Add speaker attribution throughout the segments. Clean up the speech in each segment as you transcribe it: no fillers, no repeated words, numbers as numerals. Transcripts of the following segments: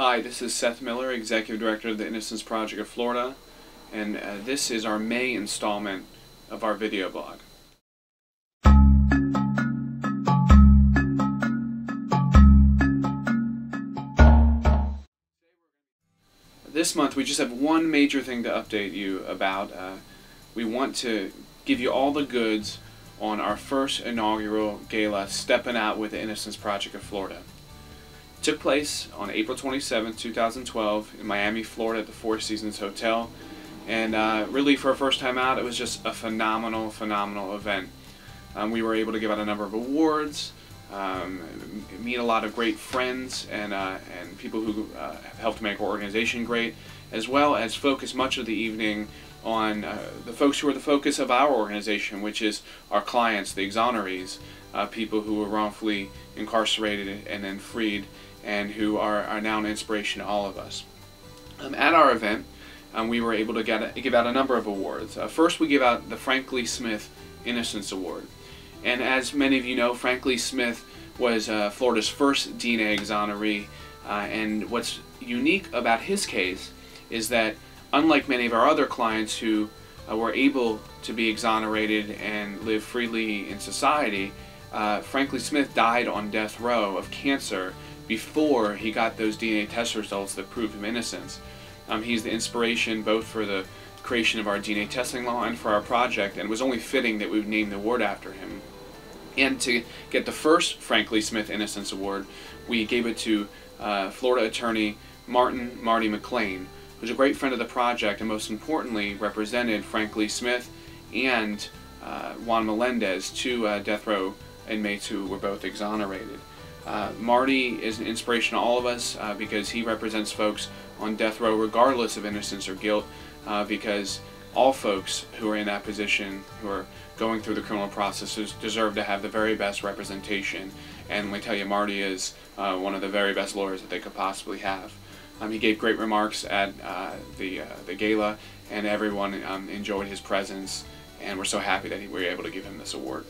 Speaker 1: Hi, this is Seth Miller, Executive Director of the Innocence Project of Florida, and this is our May installment of our video blog. This month we just have one major thing to update you about. We want to give you all the goods on our first inaugural gala, Steppin Out with the Innocence Project of Florida. It took place on April 27, 2012 in Miami, Florida at the Four Seasons Hotel, and really for our first time out it was just a phenomenal event. We were able to give out a number of awards, meet a lot of great friends and people who have helped make our organization great, as well as focus much of the evening on the folks who are the focus of our organization, which is our clients, the exonerees, people who were wrongfully incarcerated and then freed, and who are now an inspiration to all of us. At our event, we were able to give out a number of awards. First, we give out the Frank Lee Smith Innocence Award. And as many of you know, Frank Lee Smith was Florida's first DNA exoneree, and what's unique about his case is that unlike many of our other clients who were able to be exonerated and live freely in society, Frank Lee Smith died on death row of cancer before he got those DNA test results that proved him innocent. He's the inspiration both for the creation of our DNA testing law and for our project, and it was only fitting that we would name the award after him. And to get the first Frank Lee Smith Innocence Award, we gave it to Florida attorney Marty McLean, who's a great friend of the project and most importantly represented Frank Lee Smith and Juan Melendez, two death row inmates who were both exonerated. Marty is an inspiration to all of us because he represents folks on death row regardless of innocence or guilt, because all folks who are in that position, who are going through the criminal processes, deserve to have the very best representation. And let me tell you, Marty is one of the very best lawyers that they could possibly have. He gave great remarks at the gala, and everyone enjoyed his presence, and we're so happy that we were able to give him this award.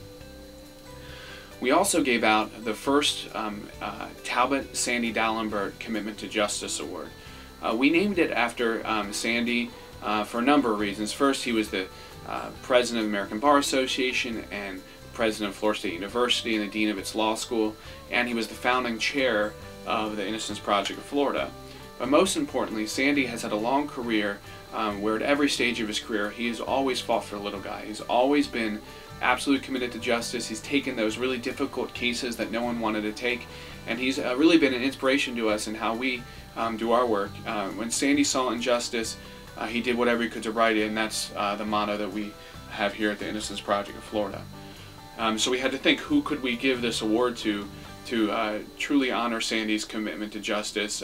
Speaker 1: We also gave out the first Talbot Sandy Dalembert Commitment to Justice Award. We named it after Sandy for a number of reasons. First, he was the president of the American Bar Association and president of Florida State University and the dean of its law school, and he was the founding chair of the Innocence Project of Florida. But most importantly, Sandy has had a long career where at every stage of his career he has always fought for the little guy. He's always been absolutely committed to justice. He's taken those really difficult cases that no one wanted to take, and he's really been an inspiration to us in how we do our work. When Sandy saw injustice, he did whatever he could to right it, and that's the motto that we have here at the Innocence Project of Florida. So we had to think, who could we give this award to truly honor Sandy's commitment to justice,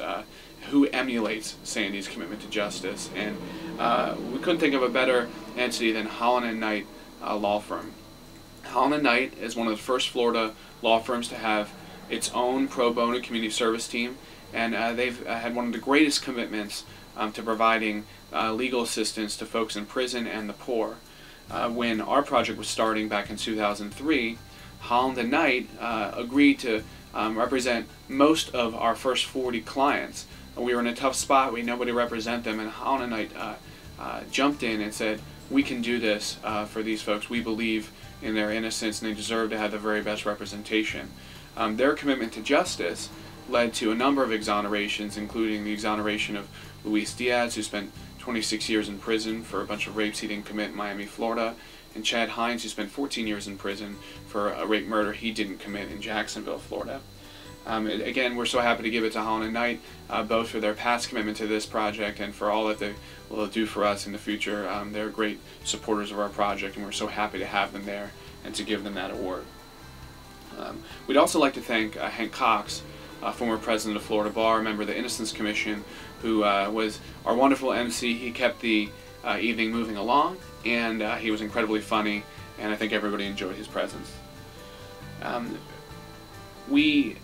Speaker 1: who emulates Sandy's commitment to justice, and we couldn't think of a better entity than Holland & Knight law firm. Holland & Knight is one of the first Florida law firms to have its own pro bono community service team, and they've had one of the greatest commitments to providing legal assistance to folks in prison and the poor. When our project was starting back in 2003, Holland & Knight agreed to represent most of our first 40 clients. We were in a tough spot, we had nobody to represent them, and Holland & Knight jumped in and said, we can do this for these folks. We believe in their innocence and they deserve to have the very best representation. Their commitment to justice led to a number of exonerations, including the exoneration of Luis Diaz, who spent 26 years in prison for a bunch of rapes he didn't commit in Miami, Florida, and Chad Hines, who spent 14 years in prison for a rape murder he didn't commit in Jacksonville, Florida. Again, we're so happy to give it to Holland & Knight, both for their past commitment to this project and for all that they will do for us in the future. They're great supporters of our project, and we're so happy to have them there and to give them that award. We'd also like to thank Hank Cox, former president of Florida Bar, member of the Innocence Commission, who was our wonderful MC. He kept the evening moving along, and he was incredibly funny, and I think everybody enjoyed his presence. We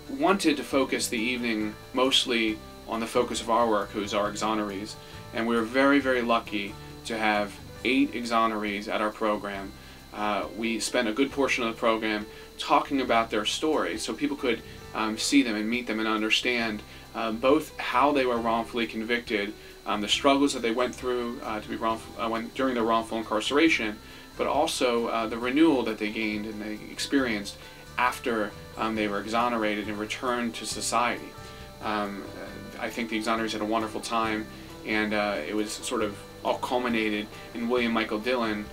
Speaker 1: wanted to focus the evening mostly on the focus of our work, who's our exonerees, and we were very lucky to have 8 exonerees at our program. We spent a good portion of the program talking about their stories so people could see them and meet them and understand both how they were wrongfully convicted, the struggles that they went through during their wrongful incarceration, but also the renewal that they gained and they experienced after they were exonerated and returned to society. I think the exonerees had a wonderful time, and it was sort of all culminated in William Michael Dillon,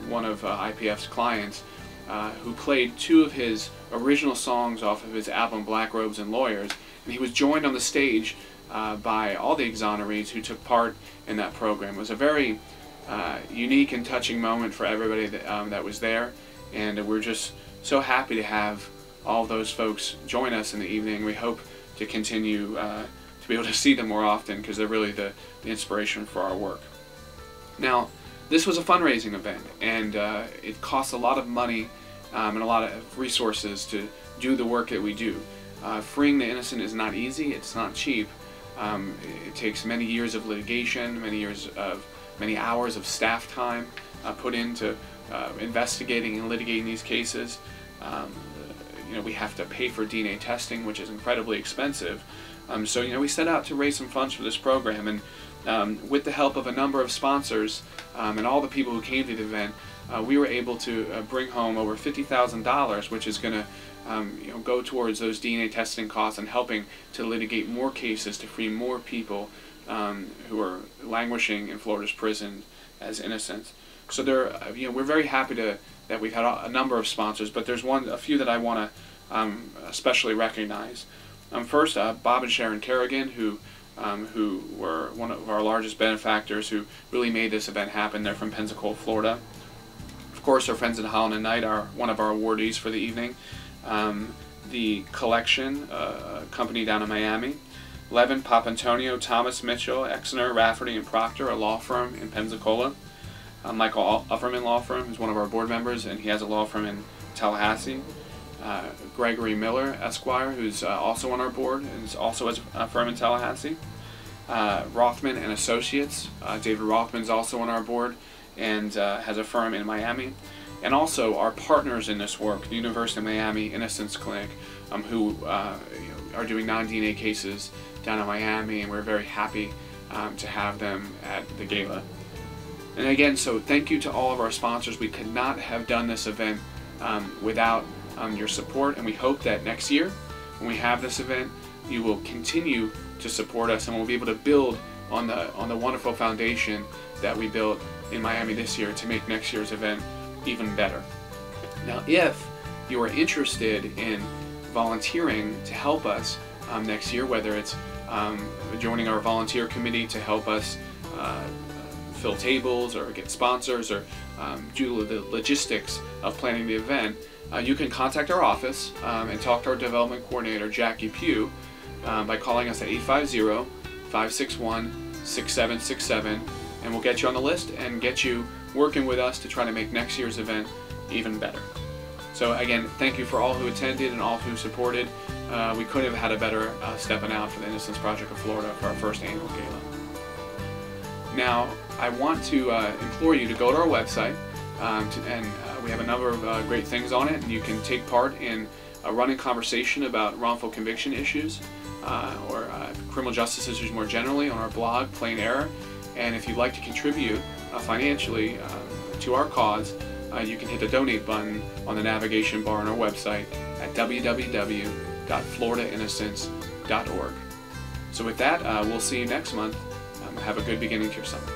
Speaker 1: one of IPF's clients, who played two of his original songs off of his album Black Robes and Lawyers, and he was joined on the stage by all the exonerees who took part in that program. It was a very unique and touching moment for everybody that was there, and we're just so happy to have all those folks join us in the evening. We hope to continue to be able to see them more often, because they're really the inspiration for our work. Now, this was a fundraising event, and it costs a lot of money and a lot of resources to do the work that we do. Freeing the innocent is not easy, it's not cheap. It takes many years of litigation, many hours of staff time put into investigating and litigating these cases. We have to pay for DNA testing, which is incredibly expensive. So we set out to raise some funds for this program, and with the help of a number of sponsors and all the people who came to the event, we were able to bring home over $50,000, which is going to go towards those DNA testing costs and helping to litigate more cases to free more people who are languishing in Florida's prison as innocents. So we're very happy that we've had a number of sponsors, but there's a few that I want to especially recognize. First, Bob and Sharon Kerrigan, who were one of our largest benefactors, who really made this event happen. They're from Pensacola, Florida. Of course, our friends at Holland and Knight are one of our awardees for the evening. The Collection, company down in Miami. Levin, Papantonio, Thomas Mitchell, Exner, Rafferty, and Proctor, a law firm in Pensacola. Michael Ufferman Law Firm, who's one of our board members, and he has a law firm in Tallahassee. Gregory Miller, Esquire, who's also on our board and is also a firm in Tallahassee. Rothman and Associates. David Rothman's also on our board and has a firm in Miami. And also our partners in this work, the University of Miami Innocence Clinic, who are doing non-DNA cases down in Miami, and we're very happy to have them at the gala. And again, so thank you to all of our sponsors. We could not have done this event without your support, and we hope that next year, when we have this event, you will continue to support us, and we'll be able to build on the wonderful foundation that we built in Miami this year to make next year's event even better. Now, if you are interested in volunteering to help us next year, whether it's joining our volunteer committee to help us fill tables or get sponsors or do the logistics of planning the event, you can contact our office and talk to our development coordinator, Jackie Pugh, by calling us at 850-561-6767, and we'll get you on the list and get you working with us to try to make next year's event even better. So again, thank you for all who attended and all who supported. We couldn't have had a better Steppin Out for the Innocence Project of Florida for our first annual gala. Now, I want to implore you to go to our website, we have a number of great things on it, and you can take part in a running conversation about wrongful conviction issues or criminal justice issues more generally on our blog, Plain Error. And if you'd like to contribute financially to our cause, you can hit the donate button on the navigation bar on our website at www.floridainnocence.org. So with that, we'll see you next month. Have a good beginning to your summer.